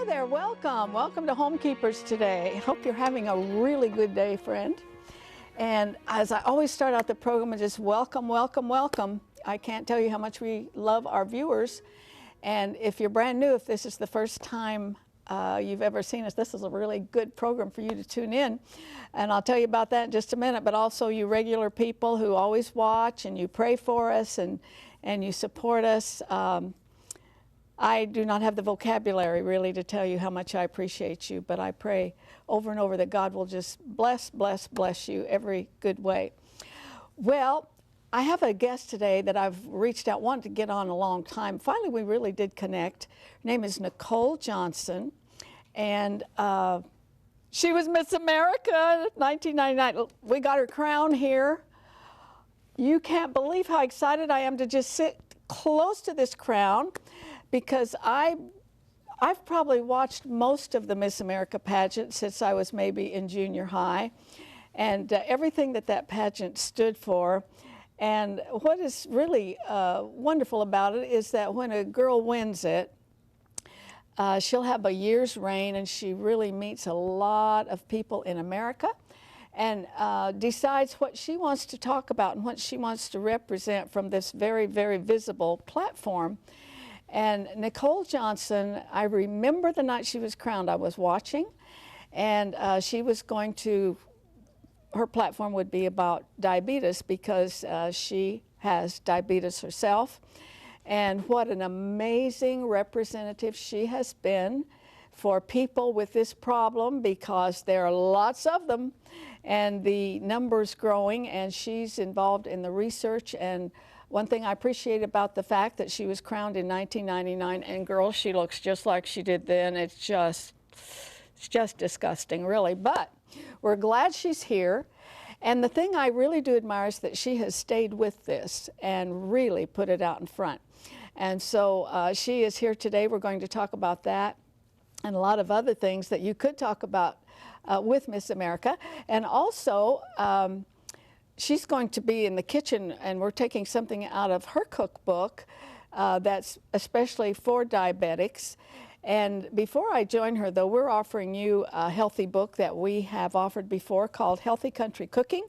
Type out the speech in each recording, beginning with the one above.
Hello there, welcome. Welcome to Homekeepers today. Hope you're having a really good day, friend. And as I always start out the program and just welcome, welcome, welcome. I can't tell you how much we love our viewers. And if you're brand new, if this is the first time you've ever seen us, this is a really good program for you to tune in. And I'll tell you about that in just a minute, but also you regular people who always watch and you pray for us and you support us. I do not have the vocabulary really to tell you how much I appreciate you, but I pray over and over that God will just bless, bless, bless you every good way. Well, I have a guest today that I've reached out, wanted to get on a long time. Finally, we really did connect. Her name is Nicole Johnson, and she was Miss America 1999. We got her crown here. You can't believe how excited I am to just sit close to this crown, because I've probably watched most of the Miss America pageant since I was maybe in junior high, and everything that pageant stood for. And what is really wonderful about it is that when a girl wins it, she'll have a year's reign, and she really meets a lot of people in America and decides what she wants to talk about and what she wants to represent from this very, very visible platform. And Nicole Johnson, I remember the night she was crowned, I was watching, and she was going to, her platform would be about diabetes, because she has diabetes herself. And what an amazing representative she has been for people with this problem, because there are lots of them and the numbers growing, and she's involved in the research. And one thing I appreciate about the fact that she was crowned in 1999, and girl, she looks just like she did then. It's just disgusting, really. But we're glad she's here. And the thing I really do admire is that she has stayed with this and really put it out in front. And so she is here today. We're going to talk about that and a lot of other things that you could talk about with Miss America. And also, she's going to be in the kitchen, and we're taking something out of her cookbook that's especially for diabetics. And before I join her, though, we're offering you a healthy book that we have offered before called Healthy Country Cooking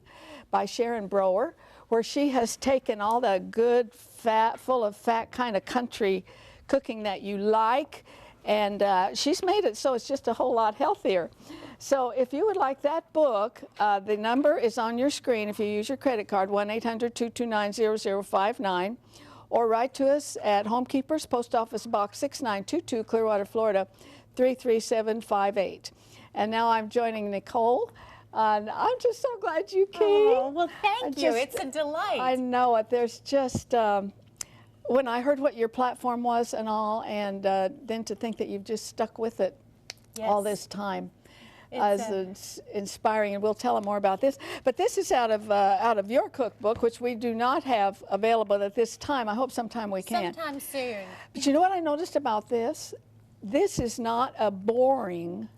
by Sharon Brower, where she has taken all the good, fat, full of fat kind of country cooking that you like, and she's made it so it's just a whole lot healthier. So if you would like that book, the number is on your screen if you use your credit card, 1-800-229-0059, or write to us at Homekeepers, Post Office Box 6922, Clearwater, Florida, 33758. And now I'm joining Nicole, and I'm just so glad you came. Oh, well, thank you. It's a delight. I know it. There's just, when I heard what your platform was and all, and then to think that you've just stuck with it all this time. It's inspiring, and we'll tell them more about this. But this is out of your cookbook, which we do not have available at this time. I hope sometime we can. Sometime soon. But you know what I noticed about this? This is not a boring.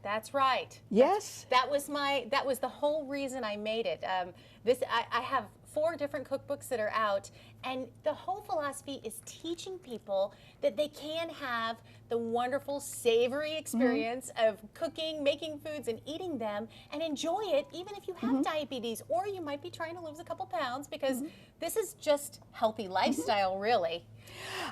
That's right. Yes. That was the whole reason I made it. I have 4 different cookbooks that are out, and the whole philosophy is teaching people that they can have the wonderful savory experience of cooking, making foods, and eating them, and enjoy it even if you have diabetes, or you might be trying to lose a couple pounds, because this is just healthy lifestyle, really.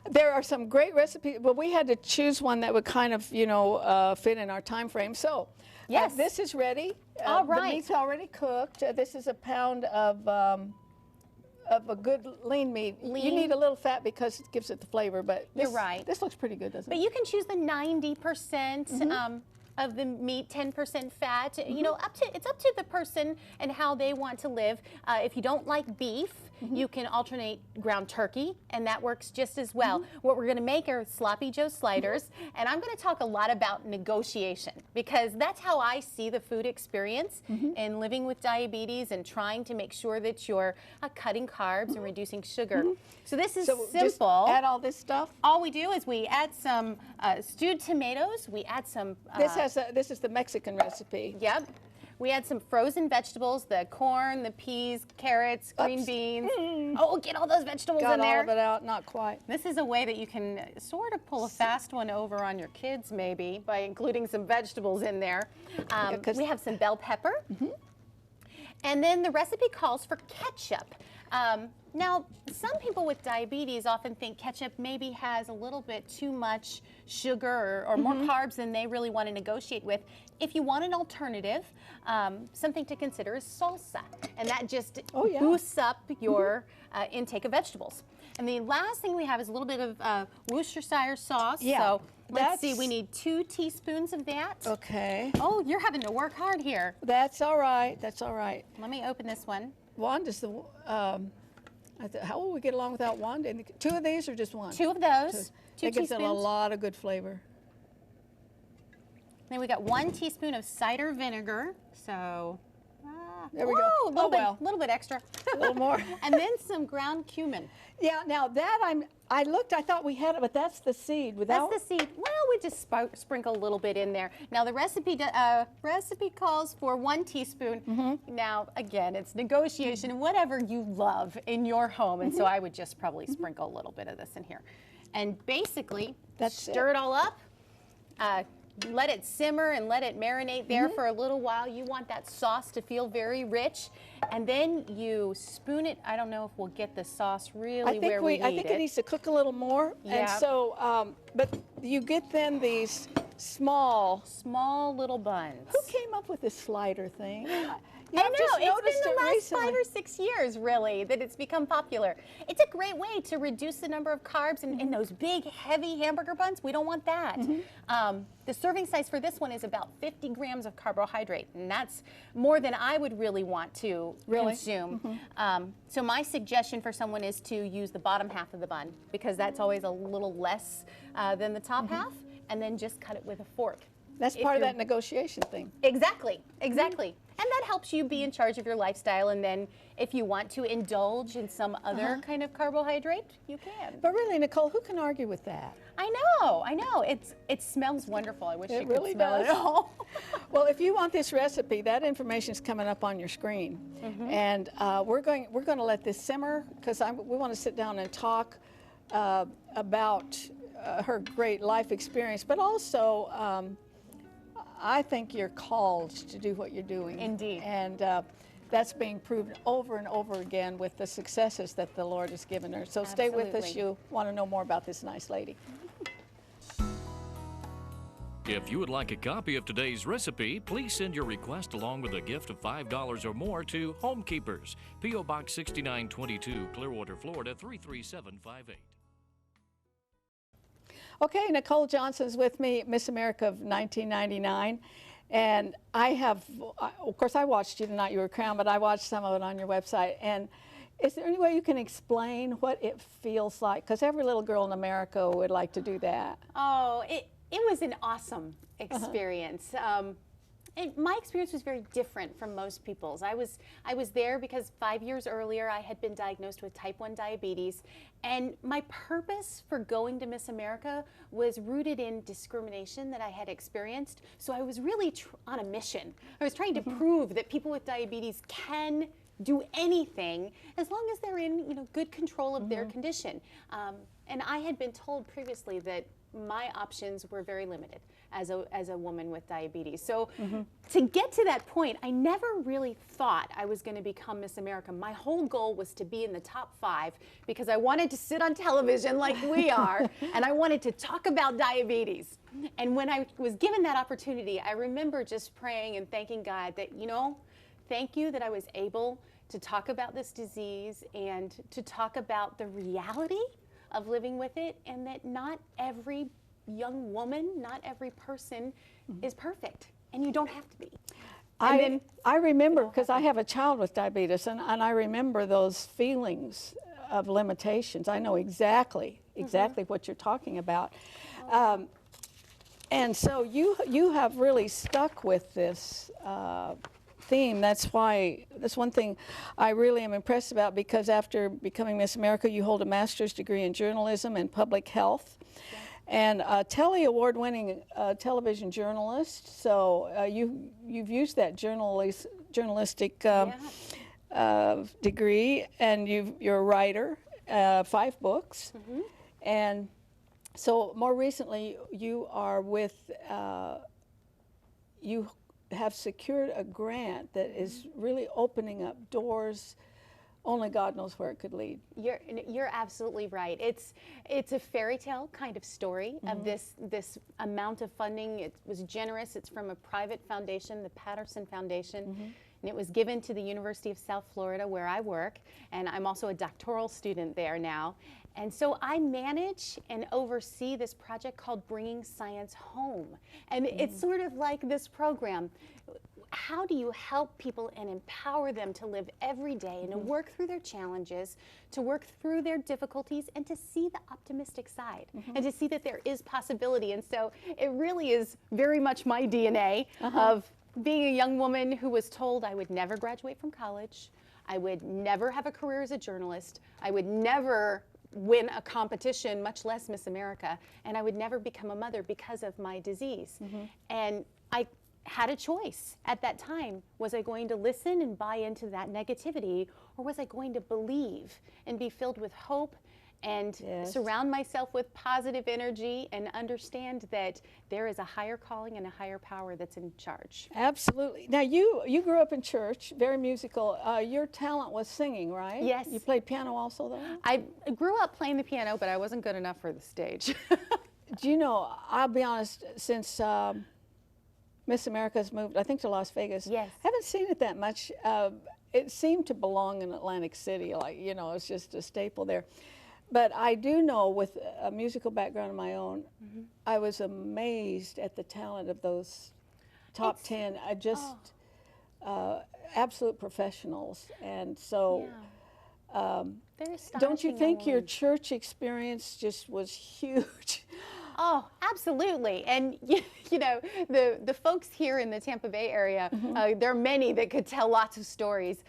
There are some great recipes, but we had to choose one that would kind of, you know, fit in our time frame. So, yes, this is ready. All right. The meat's already cooked. This is a pound of a good lean meat. You need a little fat because it gives it the flavor, but you're right. This looks pretty good, doesn't it? But you can choose the 90% of the meat, 10% fat. You know, it's up to the person and how they want to live. If you don't like beef, you can alternate ground turkey, and that works just as well. What we're going to make are sloppy Joe sliders, and I'm going to talk a lot about negotiation, because that's how I see the food experience in living with diabetes and trying to make sure that you're cutting carbs and reducing sugar. So this is simple. Just add all this stuff? All we do is we add some stewed tomatoes. We add some. This is the Mexican recipe. Yep. We had some frozen vegetables, the corn, the peas, carrots, green beans. Oh, get all those vegetables Got in there. all of it out, not quite. This is a way that you can sort of pull a fast one over on your kids maybe by including some vegetables in there. We have some bell pepper. And then the recipe calls for ketchup. Now, some people with diabetes often think ketchup maybe has a little bit too much sugar or more carbs than they really want to negotiate with. If you want an alternative, something to consider is salsa, and that just boosts up your intake of vegetables. And the last thing we have is a little bit of Worcestershire sauce. So let's see, we need 2 teaspoons of that. Okay. Oh, you're having to work hard here. That's all right. That's all right. Let me open this one. Wanda's the, how will we get along without Wanda? 2 of these or just 1? 2 of those. 2 That gives teaspoons. it a lot of good flavor. Then we got 1 teaspoon of cider vinegar. So, there we go. A little bit extra. A little more. And then some ground cumin. Yeah, now that I looked, I thought we had it, but that's the seed. Without... That's the seed. Well, we just sprinkle a little bit in there. Now the recipe calls for 1 teaspoon. Now, again, it's negotiation, whatever you love in your home. And so I would just probably sprinkle a little bit of this in here. And basically, stir it all up. Let it simmer and let it marinate there for a little while. You want that sauce to feel very rich. And then you spoon it. I don't know if we'll get the sauce really where we need it. I think it needs to cook a little more. Yeah. And so, but you get then these small little buns. Who came up with this slider thing? I know, it's been the last 5 or 6 years, really, that it's become popular. It's a great way to reduce the number of carbs in those big, heavy hamburger buns. We don't want that. The serving size for this one is about 50 grams of carbohydrate, and that's more than I would really want to consume. So my suggestion for someone is to use the bottom half of the bun, because that's always a little less than the top half, and then just cut it with a fork. That's part of that negotiation thing. Exactly, exactly. And that helps you be in charge of your lifestyle, and then if you want to indulge in some other kind of carbohydrate, you can. But really, Nicole, who can argue with that? I know. It smells wonderful. I wish you really could smell does. it all. Well, if you want this recipe, that information is coming up on your screen, and we're going to let this simmer because we want to sit down and talk about her great life experience, but also. I think you're called to do what you're doing. Indeed. And that's being proven over and over again with the successes that the Lord has given her. So stay with us. You want to know more about this nice lady. If you would like a copy of today's recipe, please send your request along with a gift of $5 or more to Homekeepers, P.O. Box 6922, Clearwater, Florida 33758. Okay, Nicole Johnson's with me, Miss America of 1999. And of course, I watched you tonight, you were crowned, but I watched some of it on your website. And is there any way you can explain what it feels like? Because every little girl in America would like to do that. Oh, it was an awesome experience. My experience was very different from most people's. I was there because 5 years earlier I had been diagnosed with type 1 diabetes, and my purpose for going to Miss America was rooted in discrimination that I had experienced. So I was really on a mission. I was trying to prove that people with diabetes can do anything as long as they're in good control of their condition. And I had been told previously that my options were very limited as a woman with diabetes. So to get to that point, I never really thought I was going to become Miss America. My whole goal was to be in the top 5 because I wanted to sit on television like we are, and I wanted to talk about diabetes. And when I was given that opportunity, I remember just praying and thanking God that, thank you that I was able to talk about this disease and to talk about the reality of living with it, and that not every young woman, not every person is perfect, and you don't have to be. I remember, because I have a child with diabetes, and I remember those feelings of limitations. I know exactly what you're talking about. And so you have really stuck with this theme. That's one thing I really am impressed about, because after becoming Miss America, you hold a master's degree in journalism and public health. and a Telly Award-winning television journalist. So you've used that journalistic degree, and you're a writer, 5 books, and so more recently you are with, you have secured a grant that is really opening up doors. Only God knows where it could lead. You're absolutely right. It's a fairy tale kind of story of this amount of funding. It was generous. It's from a private foundation, the Patterson Foundation, and it was given to the University of South Florida, where I work, and I'm also a doctoral student there now. And so I manage and oversee this project called Bringing Science Home. And it's sort of like this program. How do you help people and empower them to live every day and to work through their challenges, to work through their difficulties, and to see the optimistic side, and to see that there is possibility? And so it really is very much my DNA of being a young woman who was told I would never graduate from college, I would never have a career as a journalist, I would never win a competition, much less Miss America, and I would never become a mother because of my disease. And I had a choice at that time. Was I going to listen and buy into that negativity, or was I going to believe and be filled with hope and surround myself with positive energy and understand that there is a higher calling and a higher power that's in charge? Absolutely. Now you grew up in church, very musical. Your talent was singing, right? Yes. You played piano also, though? I grew up playing the piano, but I wasn't good enough for the stage. Do you know, I'll be honest, since Miss America's moved, I think, to Las Vegas. Yes. Haven't seen it that much. It seemed to belong in Atlantic City, like, you know, it's just a staple there. But I do know, with a musical background of my own, I was amazed at the talent of those top 10. I just, absolute professionals. And so, don't you think your church experience just was huge? Oh, absolutely. And, you know, the folks here in the Tampa Bay area, there are many that could tell lots of stories.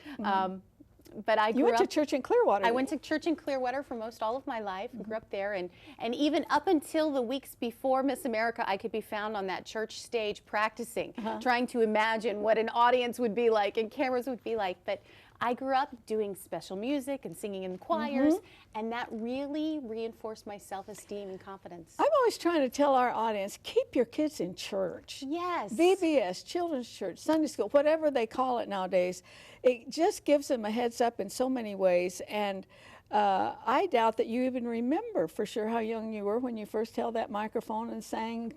But I grew You went up, to church in Clearwater. I went to church in Clearwater for most all of my life. Grew up there, and even up until the weeks before Miss America, I could be found on that church stage practicing, trying to imagine what an audience would be like and cameras would be like. But I grew up doing special music and singing in choirs, and that really reinforced my self-esteem and confidence. I'm always trying to tell our audience, keep your kids in church. Yes. VBS, children's church, Sunday school, whatever they call it nowadays. It just gives them a heads up in so many ways. And I doubt that you even remember for sure how young you were when you first held that microphone and sang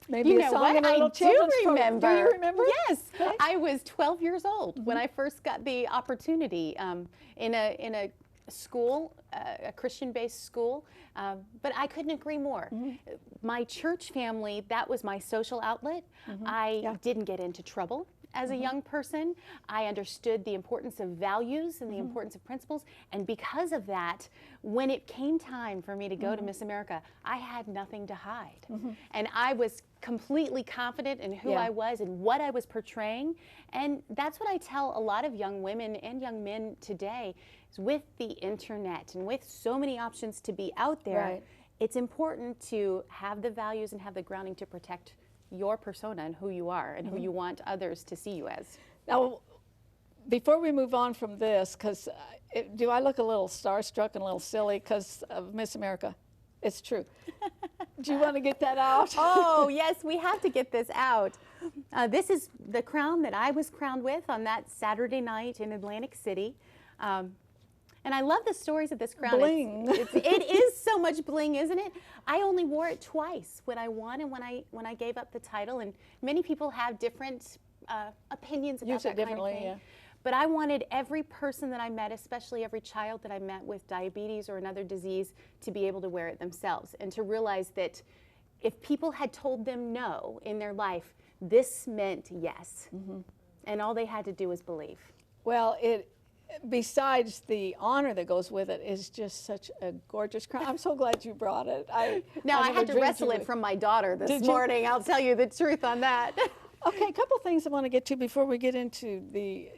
maybe a song in a little children's program. Do you remember? Yes. Okay. I was 12 years old when I first got the opportunity in a school, a Christian-based school, but I couldn't agree more. My church family, that was my social outlet. I didn't get into trouble as a young person. I understood the importance of values and the importance of principles, and because of that, when it came time for me to go to Miss America, I had nothing to hide. And I was completely confident in who I was and what I was portraying, and that's what I tell a lot of young women and young men today, is with the internet and with so many options to be out there, it's important to have the values and have the grounding to protect your persona and who you are and who you want others to see you as. Now, before we move on from this, because do I look a little starstruck and a little silly because of Miss America? It's true. Do you want to get that out? Oh, yes, we have to get this out. This is the crown that I was crowned with on that Saturday night in Atlantic City. And I love the stories of this crown. Bling. It is so much bling, isn't it? I only wore it twice, when I won and when I gave up the title. And many people have different opinions about that kind of thing. But I wanted every person that I met, especially every child that I met with diabetes or another disease, to be able to wear it themselves and to realize that if people had told them no in their life, this meant yes. And all they had to do was believe. Well, besides the honor that goes with it, is just such a gorgeous crown. I'm so glad you brought it. I had to wrestle it from my daughter this morning. I'll tell you the truth on that. Okay, a couple things I want to get to before we get into the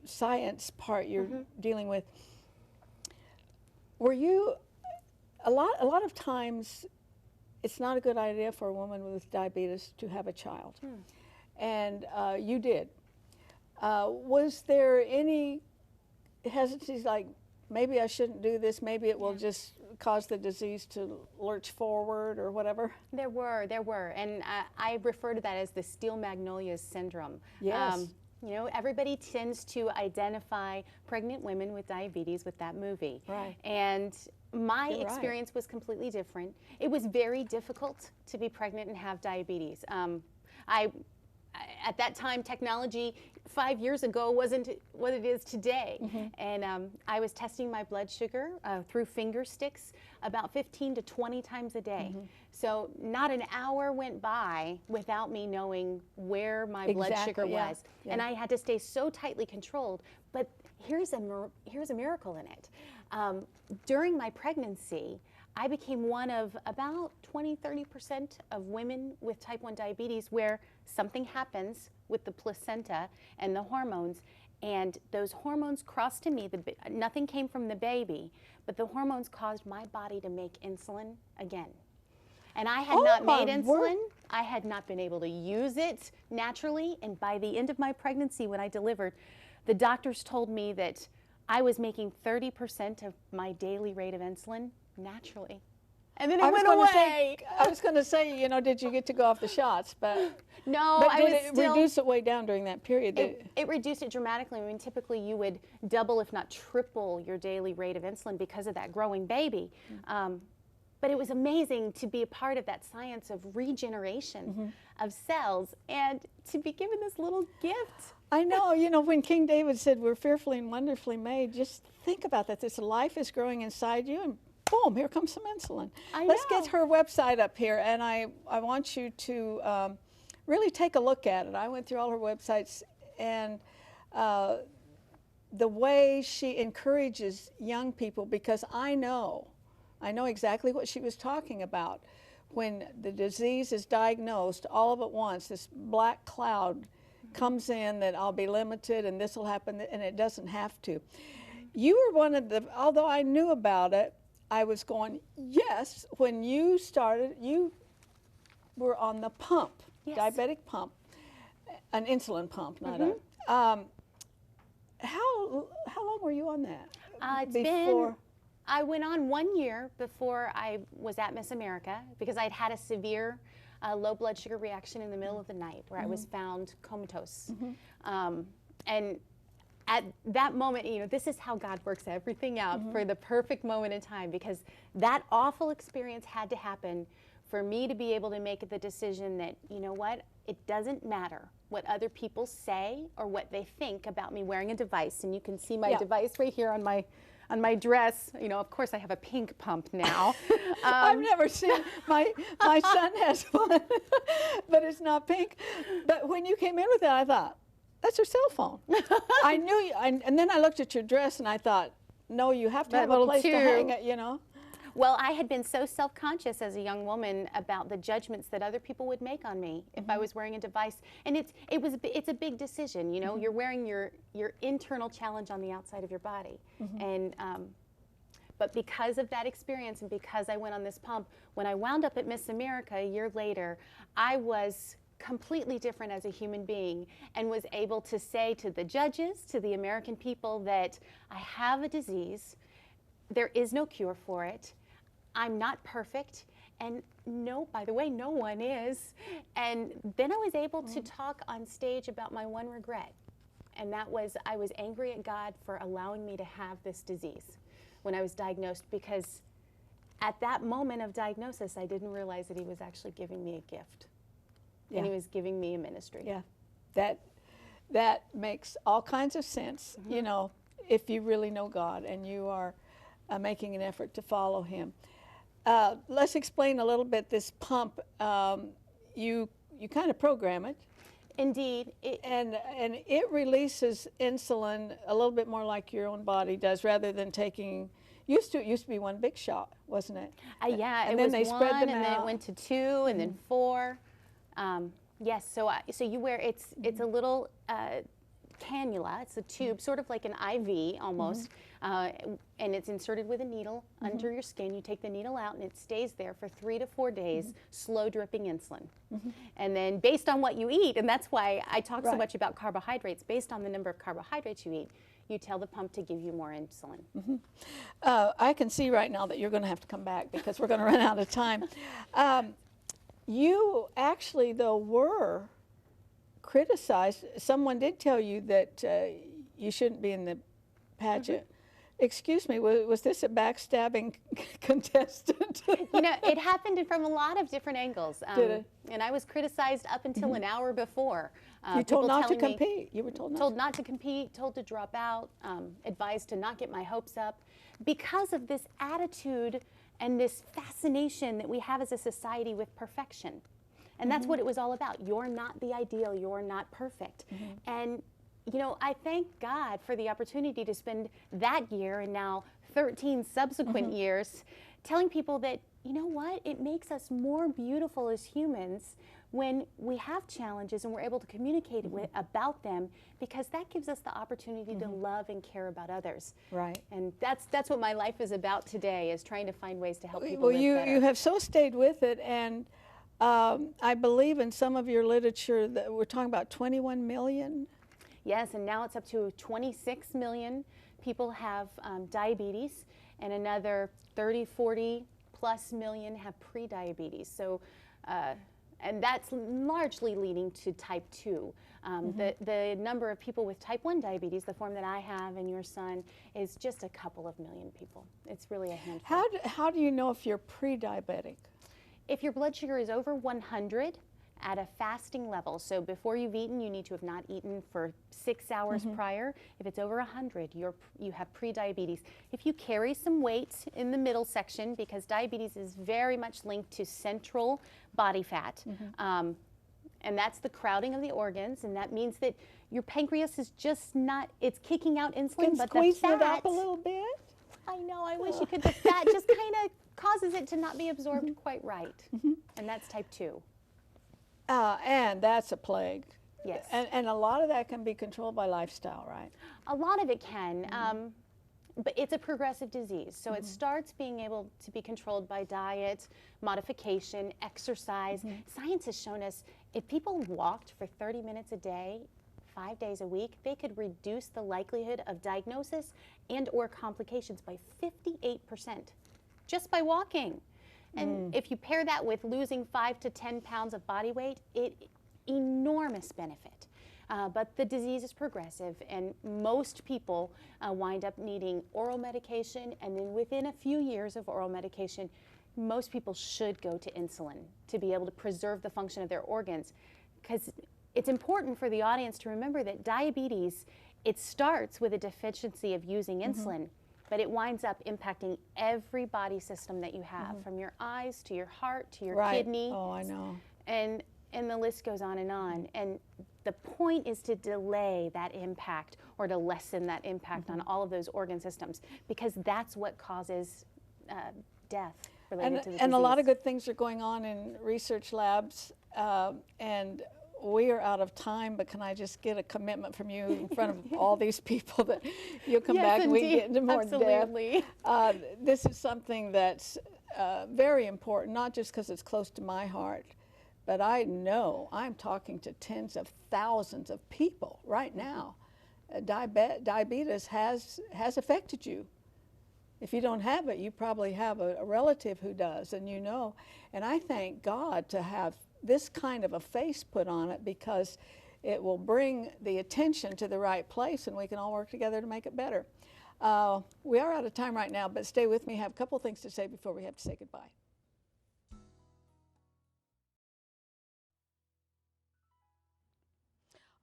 science part you're dealing with. Were you a lot of times, it's not a good idea for a woman with diabetes to have a child. And you did. Was there any hesitancy, like maybe I shouldn't do this, maybe it will just cause the disease to lurch forward or whatever? There were, and I refer to that as the steel magnolias syndrome. Yes. You know, everybody tends to identify pregnant women with diabetes with that movie. Right. And my You're right. experience was completely different. It was very difficult to be pregnant and have diabetes. At that time, technology 5 years ago wasn't what it is today. And I was testing my blood sugar through finger sticks about 15 to 20 times a day. So not an hour went by without me knowing where my blood sugar was. And I had to stay so tightly controlled. But here's a miracle in it. During my pregnancy, I became one of about 20–30% of women with type 1 diabetes where something happens with the placenta and the hormones, and those hormones crossed to me. Nothing came from the baby, but the hormones caused my body to make insulin again. And I had not made insulin. I had not been able to use it naturally, and by the end of my pregnancy when I delivered, the doctors told me that I was making 30% of my daily rate of insulin naturally. And then it went away. I was going to say, you know, did you get to go off the shots? But no, but I did was it still, reduce it way down during that period? It reduced it dramatically. I mean, typically you would double, if not triple, your daily rate of insulin because of that growing baby. But it was amazing to be a part of that science of regeneration of cells and to be given this little gift. I know, you know, when King David said we're fearfully and wonderfully made, just think about that. This life is growing inside you, and boom, here comes some insulin. Let's get her website up here, and I want you to really take a look at it. I went through all her websites, and the way she encourages young people, because I know exactly what she was talking about. When the disease is diagnosed, all of at once, this black cloud comes in that I'll be limited and this will happen, and it doesn't have to. You were one of the, although I knew about it, I was going, yes, when you started, you were on the pump, diabetic pump, an insulin pump, not a, how long were you on that? I went on 1 year before I was at Miss America because I'd had a severe low blood sugar reaction in the middle of the night where I was found comatose. And at that moment, you know, this is how God works everything out for the perfect moment in time, because that awful experience had to happen for me to be able to make the decision that, you know what, it doesn't matter what other people say or what they think about me wearing a device. And you can see my device right here on my dress. You know, of course I have a pink pump now. I've never seen, my son has one, but it's not pink. But when you came in with it, I thought, that's her cell phone. I knew you, and then I looked at your dress and I thought, no, you have to have a place to hang it, you know. Well, I had been so self-conscious as a young woman about the judgments that other people would make on me if I was wearing a device. And it's a big decision, you know. You're wearing your internal challenge on the outside of your body. And but because of that experience and because I went on this pump, when I wound up at Miss America a year later, I was completely different as a human being and was able to say to the judges, to the American people, that I have a disease, there is no cure for it, I'm not perfect, and no, by the way, no one is. And then I was able to talk on stage about my one regret, and that was I was angry at God for allowing me to have this disease when I was diagnosed, because at that moment of diagnosis, I didn't realize that He was actually giving me a gift. And He was giving me a ministry. Yeah, that makes all kinds of sense, you know, if you really know God and you are making an effort to follow Him. Let's explain a little bit this pump. You kind of program it. Indeed. And it releases insulin a little bit more like your own body does, rather than taking, it used to be one big shot, wasn't it? Yeah, and it then was they one, spread them and out. then it went to 2, and then 4. Yes, so you wear, it's a little cannula. It's a tube, sort of like an IV almost, and it's inserted with a needle under your skin. You take the needle out, and it stays there for 3 to 4 days, slow dripping insulin. And then based on what you eat, and that's why I talk so much about carbohydrates, based on the number of carbohydrates you eat, you tell the pump to give you more insulin. I can see right now that you're going to have to come back because we're going to run out of time. You actually, though, were criticized. Someone did tell you that you shouldn't be in the pageant. Excuse me, was this a backstabbing contestant? You know, it happened from a lot of different angles. Did it? And I was criticized up until an hour before. You told not to compete. You were told not to compete, told to drop out, advised to not get my hopes up, because of this attitude and this fascination that we have as a society with perfection. And that's what it was all about. You're not the ideal. You're not perfect. And, you know, I thank God for the opportunity to spend that year and now 13 subsequent years telling people that, you know what, it makes us more beautiful as humans when we have challenges and we're able to communicate about them, because that gives us the opportunity to love and care about others. Right. And that's what my life is about today, is trying to find ways to help people live better. You have so stayed with it, and I believe in some of your literature that we're talking about 21 million. Yes, and now it's up to 26 million people have diabetes, and another 30, 40 plus million have pre-diabetes. So, and that's largely leading to type 2. The number of people with type 1 diabetes, the form that I have and your son, is just a couple of million people. It's really a handful. How do you know if you're pre-diabetic? If your blood sugar is over 100 at a fasting level, so before you've eaten, you need to have not eaten for 6 hours prior. If it's over 100, you have pre-diabetes. If you carry some weight in the middle section, because diabetes is very much linked to central body fat, and that's the crowding of the organs, and that means that your pancreas is just not, it's kicking out insulin, but the fat, it up a little bit. I know, I wish you could. The fat just kind of causes it to not be absorbed quite right, and that's type 2. And that's a plague. Yes. And a lot of that can be controlled by lifestyle, right? A lot of it can, but it's a progressive disease. So it starts being able to be controlled by diet, modification, exercise. Science has shown us if people walked for 30 minutes a day, 5 days a week, they could reduce the likelihood of diagnosis and or complications by 58%, just by walking. And if you pair that with losing 5 to 10 pounds of body weight, enormous benefit. But the disease is progressive, and most people wind up needing oral medication, and then within a few years of oral medication, most people should go to insulin to be able to preserve the function of their organs. Because it's important for the audience to remember that diabetes, it starts with a deficiency of using insulin, but it winds up impacting every body system that you have, from your eyes to your heart to your kidney. Oh, I know. And the list goes on. And the point is to delay that impact, or to lessen that impact on all of those organ systems, because that's what causes death related to the disease. And a lot of good things are going on in research labs, and we are out of time, but can I just get a commitment from you in front of all these people that you'll come back and we can get into more depth? This is something that's very important, not just because it's close to my heart, but I know I'm talking to tens of thousands of people right now. Diabetes has affected you. If you don't have it, you probably have a relative who does, and you know. And I thank God to have this kind of a face put on it, because it will bring the attention to the right place, and we can all work together to make it better. We are out of time right now, but stay with me. I have a couple things to say before we have to say goodbye.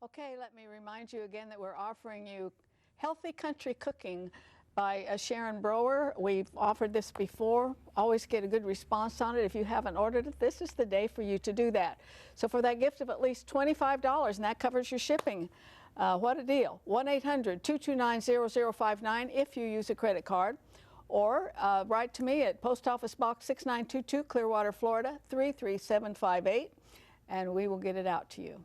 Okay, let me remind you again that we're offering you Healthy Country Cooking by Sharon Brower. We've offered this before. Always get a good response on it. If you haven't ordered it, this is the day for you to do that. So for that gift of at least $25, and that covers your shipping, what a deal. 1-800-229-0059 if you use a credit card. Or write to me at Post Office Box 6922, Clearwater, Florida, 33758, and we will get it out to you.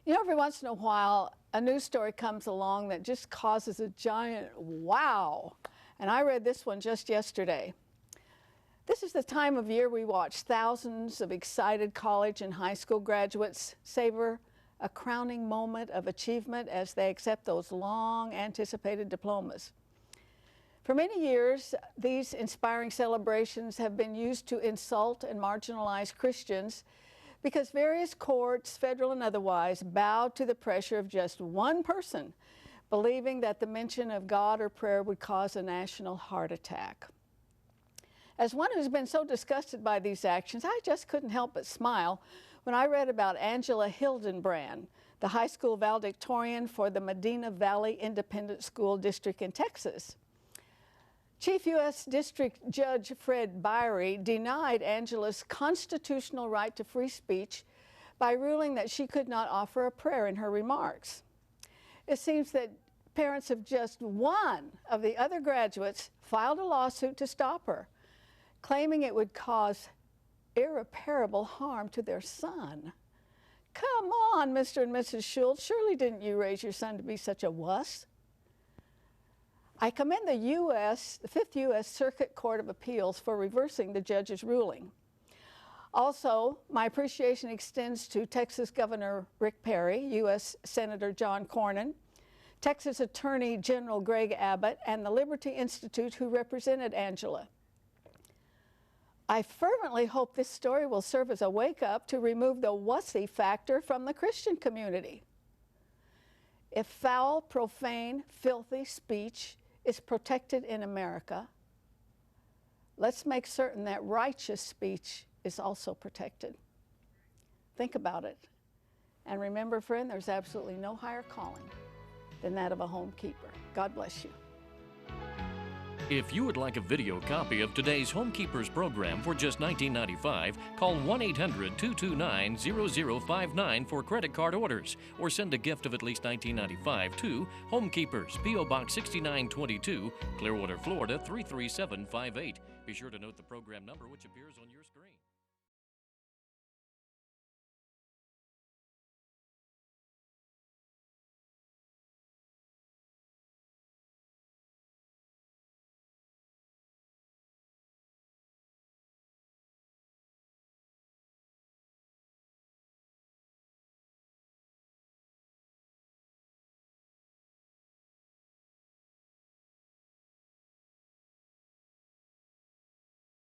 You know, every once in a while, a news story comes along that just causes a giant wow. And I read this one just yesterday. This is the time of year we watch thousands of excited college and high school graduates savor a crowning moment of achievement as they accept those long anticipated diplomas. For many years, these inspiring celebrations have been used to insult and marginalize Christians because various courts, federal and otherwise, bowed to the pressure of just one person believing that the mention of God or prayer would cause a national heart attack. As one who's been so disgusted by these actions, I just couldn't help but smile when I read about Angela Hildenbrand, the high school valedictorian for the Medina Valley Independent School District in Texas. Chief U.S. District Judge Fred Byrie denied Angela's constitutional right to free speech by ruling that she could not offer a prayer in her remarks. It seems that parents of just one of the other graduates filed a lawsuit to stop her, claiming it would cause irreparable harm to their son. Come on, Mr. and Mrs. Schultz, surely didn't you raise your son to be such a wuss? I commend the Fifth U.S. Circuit Court of Appeals for reversing the judge's ruling. Also, my appreciation extends to Texas Governor Rick Perry, U.S. Senator John Cornyn, Texas Attorney General Greg Abbott, and the Liberty Institute who represented Angela. I fervently hope this story will serve as a wake-up to remove the wussy factor from the Christian community. If foul, profane, filthy speech is protected in America, let's make certain that righteous speech is also protected. Think about it. And remember, friend, there's absolutely no higher calling than that of a homekeeper. God bless you. If you would like a video copy of today's Homekeepers program for just $19.95, call 1-800-229-0059 for credit card orders, or send a gift of at least $19.95 to Homekeepers, P.O. Box 6922, Clearwater, Florida 33758. Be sure to note the program number which appears on your screen.